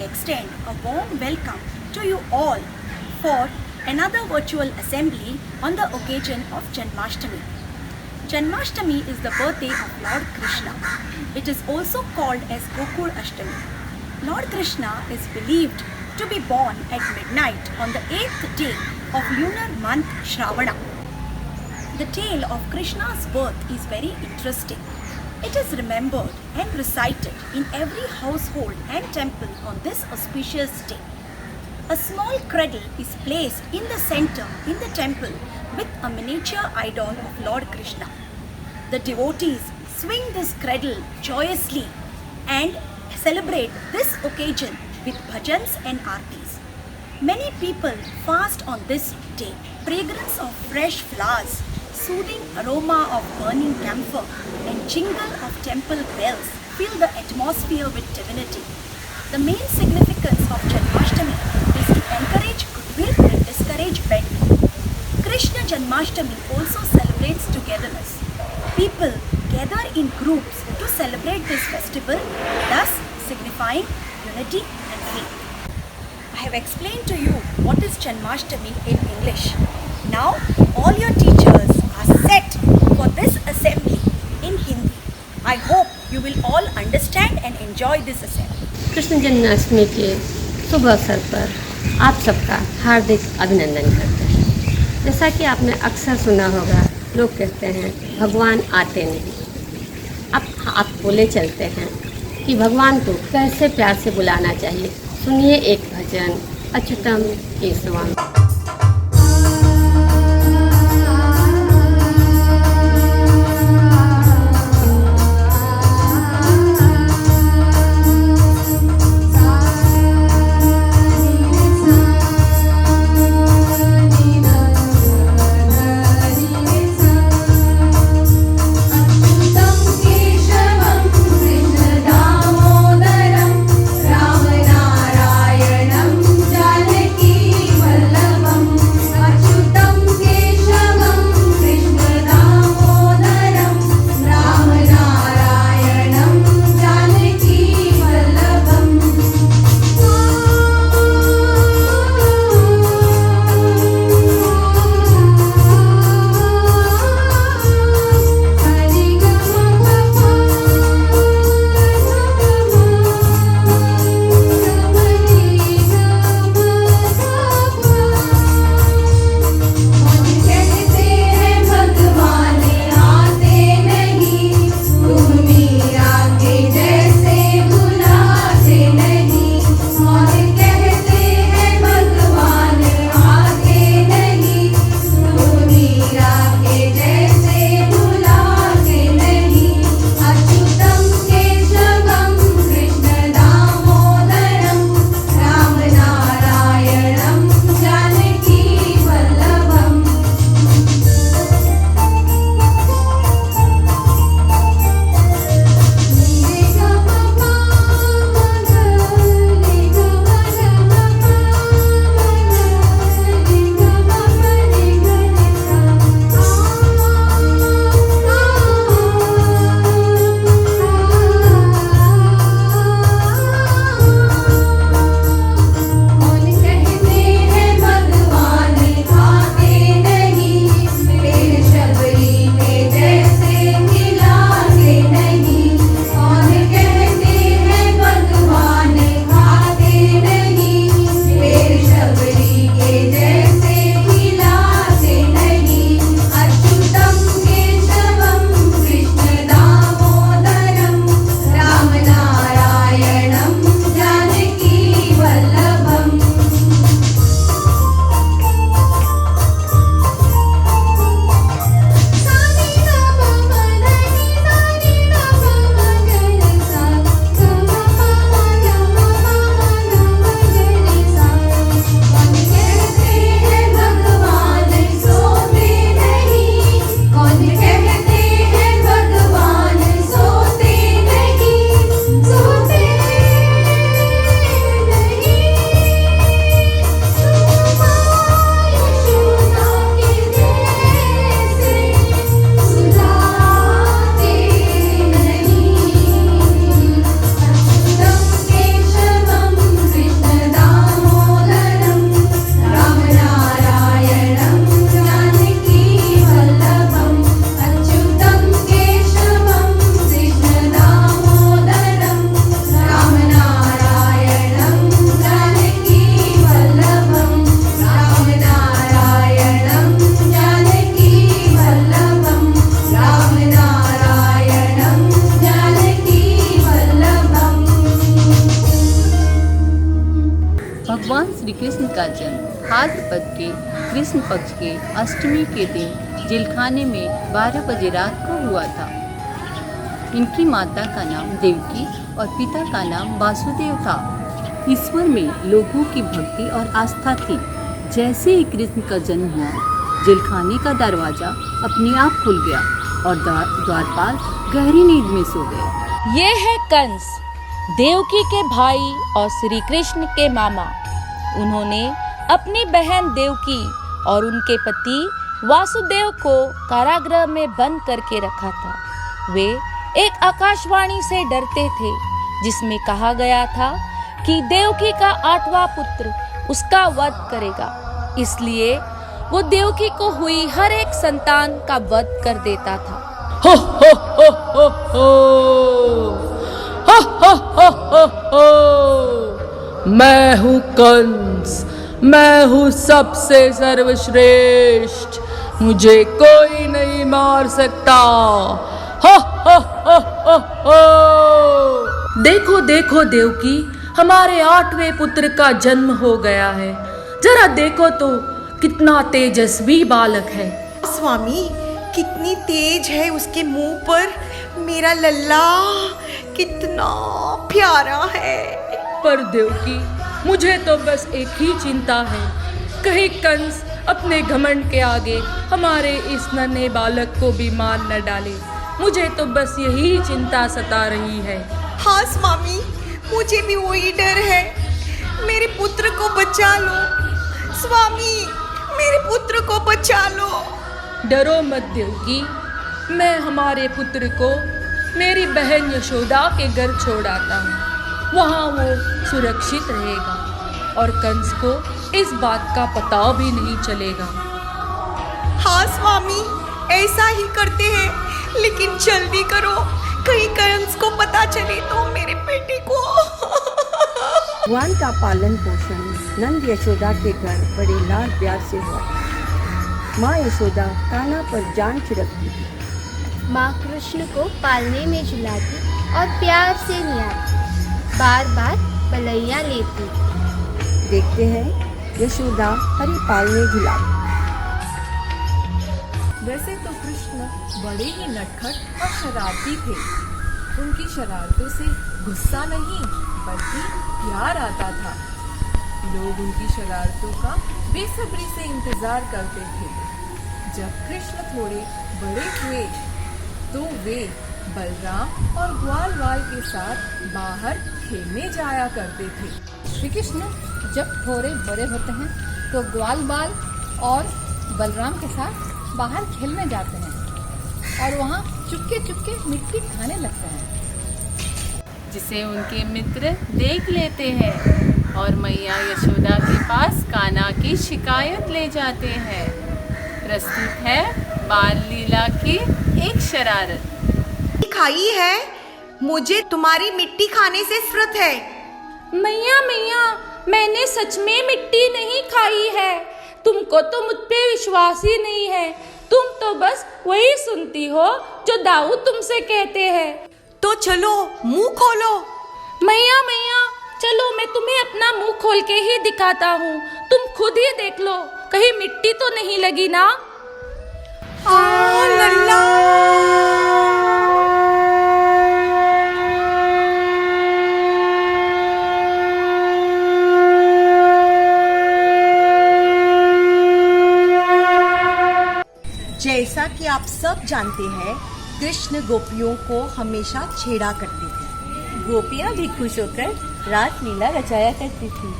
extend a warm welcome to you all for another virtual assembly on the occasion of Janmashtami. Janmashtami is the birthday of Lord Krishna. It is also called as Gokul Ashtami. Lord Krishna is believed to be born at midnight on the 8th day of lunar month Shravana. The tale of Krishna's birth is very interesting. It is remembered and recited in every household and temple on this auspicious day. A small cradle is placed in the center in the temple with a miniature idol of Lord Krishna. The devotees swing this cradle joyously and celebrate this occasion with bhajans and aartis. Many people fast on this day. Fragrance of fresh flowers, soothing aroma of burning camphor, and jingle of temple bells fill the atmosphere with divinity. The main significance of Janmashtami is to encourage goodwill and discourage bad. Krishna Janmashtami also celebrates togetherness. People gather in groups to celebrate this festival, thus signifying unity and faith. I have explained to you what is Janmashtami in English. Now all your teachers are set for this assembly in Hindi. I hope you will all understand and enjoy this assembly. Krishna Janmashtami के शुभ अवसर पर आप सबका हार्दिक अभिनंदन करते हैं। जैसा कि आपने अक्सर सुना होगा, लोग कहते हैं भगवान आते नहीं। अब आप बोले चलते हैं कि भगवान को कैसे प्यार से बुलाना चाहिए। सुनिए एक भजन, अच्युतम केशवम। राम नारायणं जानकी वल्लभम्। श्री कृष्ण का जन्म भाद्रपद के कृष्ण पक्ष के अष्टमी के दिन जेलखाने में 12 बजे रात को हुआ था। इनकी माता का नाम देवकी और पिता का नाम वासुदेव था। ईश्वर में लोगों की भक्ति और आस्था थी। जैसे ही कृष्ण का जन्म हुआ, जेलखाने का दरवाजा अपने आप खुल गया और द्वारपाल गहरी नींद में सो गए। ये है कंस, देवकी के भाई और श्री कृष्ण के मामा। उन्होंने अपनी बहन देवकी और उनके पति वासुदेव को कारागृह में बंद करके रखा था। वे एक आकाशवाणी से डरते थे जिसमें कहा गया था कि देवकी का 8वां पुत्र उसका वध करेगा। इसलिए वो देवकी को हुई हर एक संतान का वध कर देता था। हो हो हो हो हो हो हो हो हो हो। मैं हूँ कंस, मैं हूँ सबसे सर्वश्रेष्ठ, मुझे कोई नहीं मार सकता। हो हो हो हो हो। देखो देखो देवकी, हमारे 8वें पुत्र का जन्म हो गया है। जरा देखो तो कितना तेजस्वी बालक है। स्वामी, कितनी तेज है उसके मुंह पर। मेरा लल्ला कितना प्यारा है। पर देवकी, मुझे तो बस एक ही चिंता है, कहीं कंस अपने घमंड के आगे हमारे इस नन्हे बालक को भी मार न डाले। मुझे तो बस यही चिंता सता रही है। हाँ स्वामी, मुझे भी वही डर है। मेरे पुत्र को बचा लो स्वामी, मेरे पुत्र को बचा लो। डरो मत देवकी, मैं हमारे पुत्र को मेरी बहन यशोदा के घर छोड़ आता हूँ। वहाँ वो सुरक्षित रहेगा और कंस को इस बात का पता भी नहीं चलेगा। हाँ स्वामी, ऐसा ही करते हैं, लेकिन जल्दी करो, कहीं कंस को पता चले तो मेरे बेटे को। भगवान का पालन पोषण नंद यशोदा के घर बड़े लाड प्यार से हुआ। माँ यशोदा कान्हा पर जान छिड़कती थी। माँ कृष्ण को पालने में झुलाती और प्यार से निहारती, बार बार पलैया लेती। देखते हैं यशोदा हरि पालने झुलाती। वैसे तो कृष्ण बड़े ही नटखट और शरारती थे। उनकी शरारतों से गुस्सा नहीं बल्कि प्यार आता था। लोग उनकी शरारतों का बेसब्री से इंतजार करते थे। जब कृष्ण थोड़े बड़े हुए तो वे बलराम और ग्वालवाल के साथ बाहर खेलने जाया करते थे। श्री कृष्ण जब थोड़े बड़े होते हैं तो ग्वालवाल और बलराम के साथ बाहर खेलने जाते हैं और वहाँ चुपके चुपके मिट्टी खाने लगते हैं, जिसे उनके मित्र देख लेते हैं और मैया यशोदा के पास कान्हा की शिकायत ले जाते हैं। प्रस्तुत है बाल लीला की एक शरारत। खाई है, मुझे तुम्हारी मिट्टी खाने से स्मृत है। मैया मैया, मैंने सच में मिट्टी नहीं खाई है। तुमको तो मुझ पे विश्वास ही नहीं है। तुम तो बस वही सुनती हो जो दाऊ तुमसे कहते हैं। तो चलो मुंह खोलो। मैया मैया, चलो मैं तुम्हें अपना मुंह खोल के ही दिखाता हूँ। तुम खुद ही देख लो, कहीं मिट्टी तो नहीं लगी ना। लल्ला, जैसा कि आप सब जानते हैं, कृष्ण गोपियों को हमेशा छेड़ा करते थे। गोपियाँ भी खुश होकर रास लीला रचाया करती थी।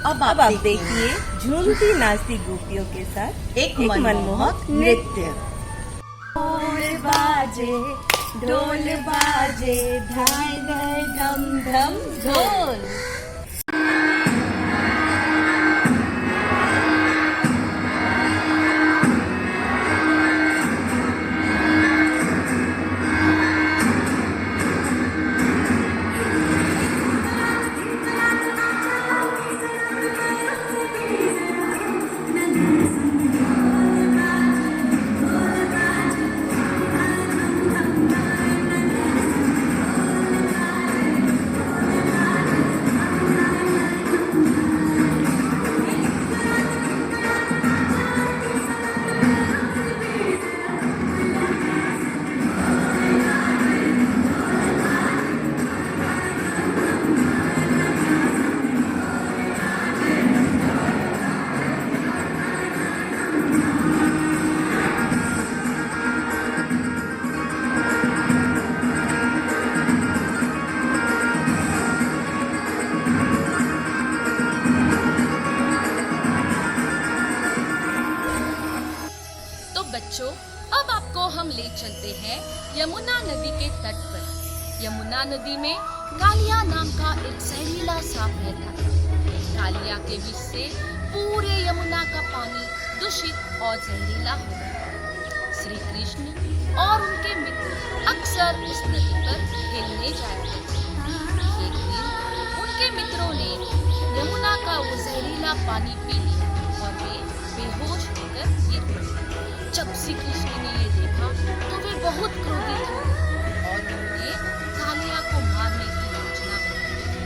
अब आप देखिए झूमती नाचती गोपियों के साथ एक मनमोहक नृत्य। ढोल बाजे धाय धाय धम धम ढोल। चलते हैं यमुना नदी के तट पर। यमुना नदी में कालिया नाम का एक जहरीला सांप रहता है। कालिया के विष से पूरे यमुना का पानी दूषित और जहरीला हो गया। श्री कृष्ण और उनके मित्र अक्सर इस नदी पर खेलने जाया करते। एक दिन उनके मित्रों ने यमुना का वो जहरीला पानी पी लिया और वे बेहोश होकर गिर पड़े। जब श्री कृष्ण ने ये देखा तो वे बहुत क्रोधित हो गए और उन्होंने कालिया को मारने की योजना बनाई।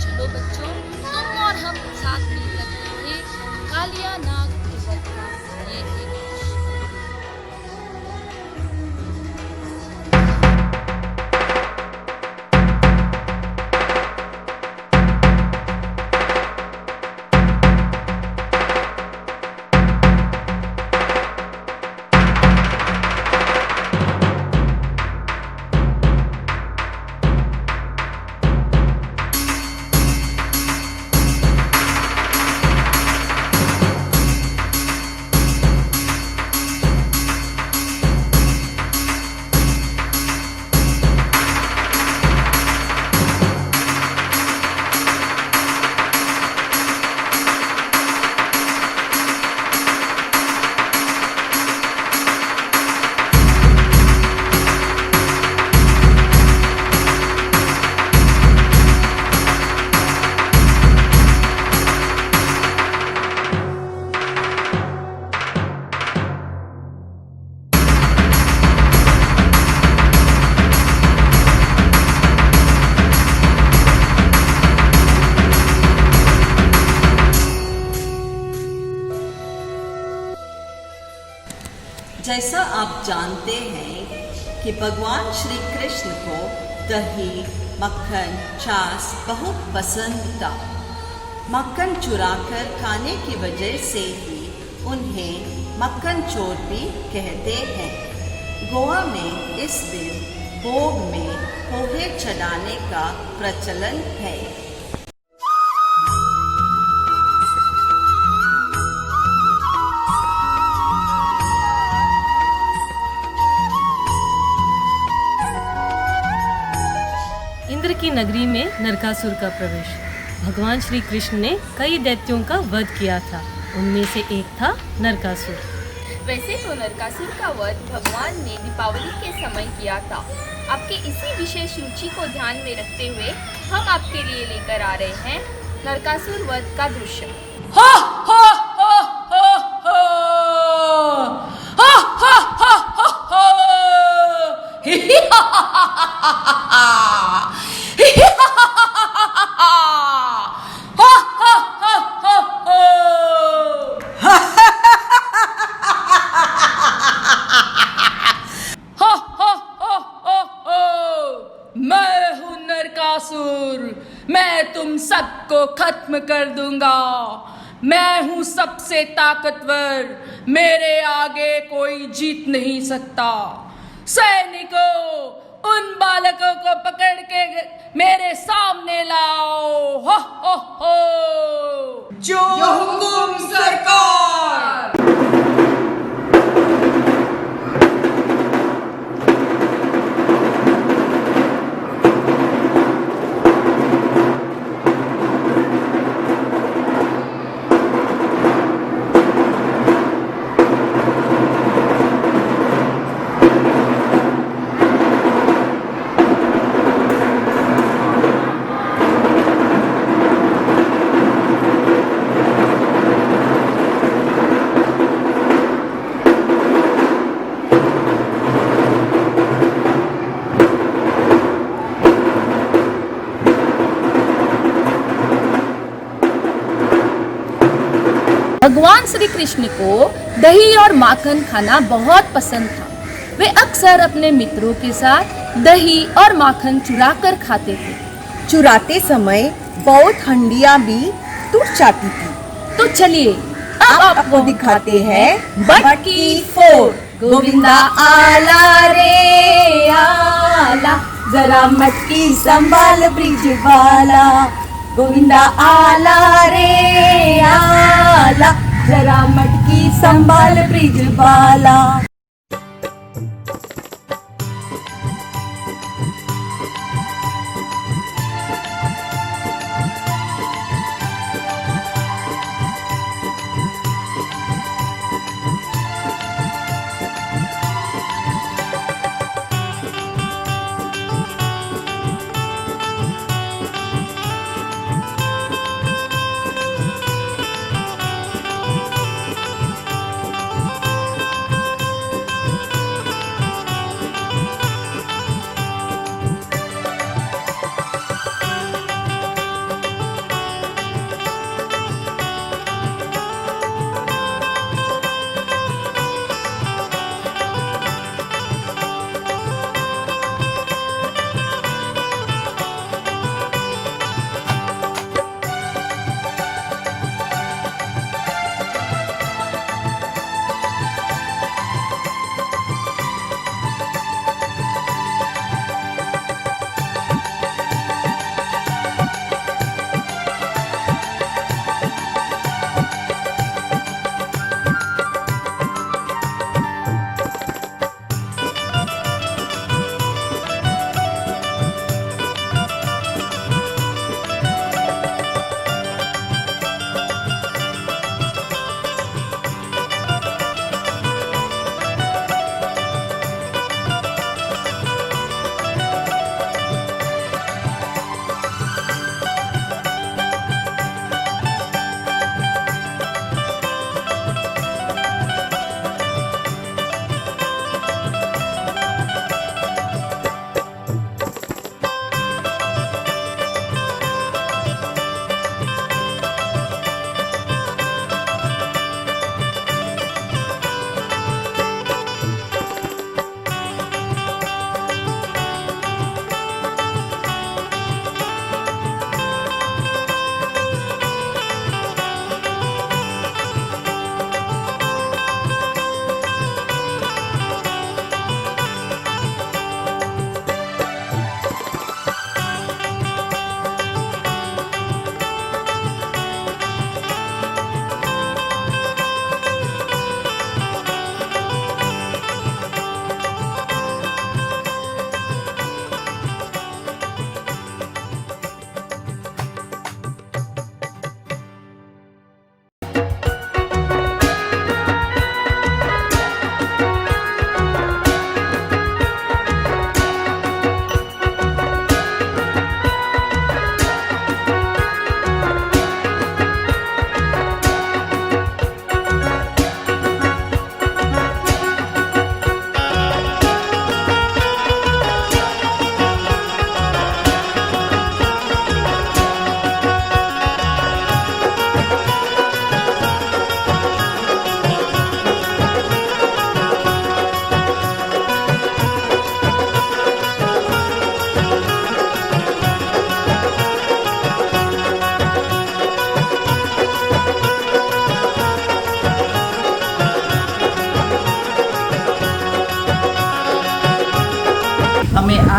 चलो बच्चों, तुम और हम साथ मिलकर देखें कालिया नाग के वध का ये एक दृश्य। जैसा आप जानते हैं कि भगवान श्री कृष्ण को दही, मक्खन, छाछ बहुत पसंद था। मक्खन चुराकर खाने की वजह से ही उन्हें मक्खन चोर भी कहते हैं। गोवा में इस दिन भोग में पोहे चढ़ाने का प्रचलन है। इंद्र की नगरी में नरकासुर का प्रवेश। भगवान श्री कृष्ण ने कई दैत्यों का वध किया था, उनमें से एक था नरकासुर। वैसे तो नरकासुर का वध भगवान ने दीपावली के समय किया था। आपके इसी विशेष रुचि को ध्यान में रखते हुए हम आपके लिए लेकर आ रहे हैं नरकासुर वध का दृश्य। मैं तुम सबको खत्म कर दूंगा। मैं हूं सबसे ताकतवर, मेरे आगे कोई जीत नहीं सकता। सैनिकों, उन बालकों को पकड़ के मेरे सामने लाओ। हो हो हो। जो हुकुम सरकार। भगवान श्री कृष्ण को दही और माखन खाना बहुत पसंद था। वे अक्सर अपने मित्रों के साथ दही और माखन चुरा कर खाते थे। चुराते समय बहुत हंडियां भी टूट जाती थी। तो चलिए अब आपको दिखाते हैं बटकी फोड़। गोविंदा आला रे आला, जरा मटकी संभाल ब्रिज वाला। गोविंदा आला रे आला, जरा मटकी संभाल ब्रिज वाला।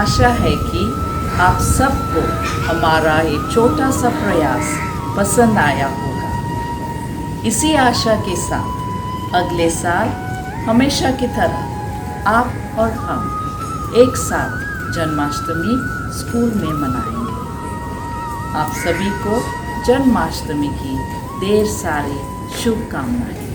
आशा है कि आप सबको हमारा ये छोटा सा प्रयास पसंद आया होगा। इसी आशा के साथ अगले साल हमेशा की तरह आप और हम एक साथ जन्माष्टमी स्कूल में मनाएंगे। आप सभी को जन्माष्टमी की ढेर सारी शुभकामनाएं।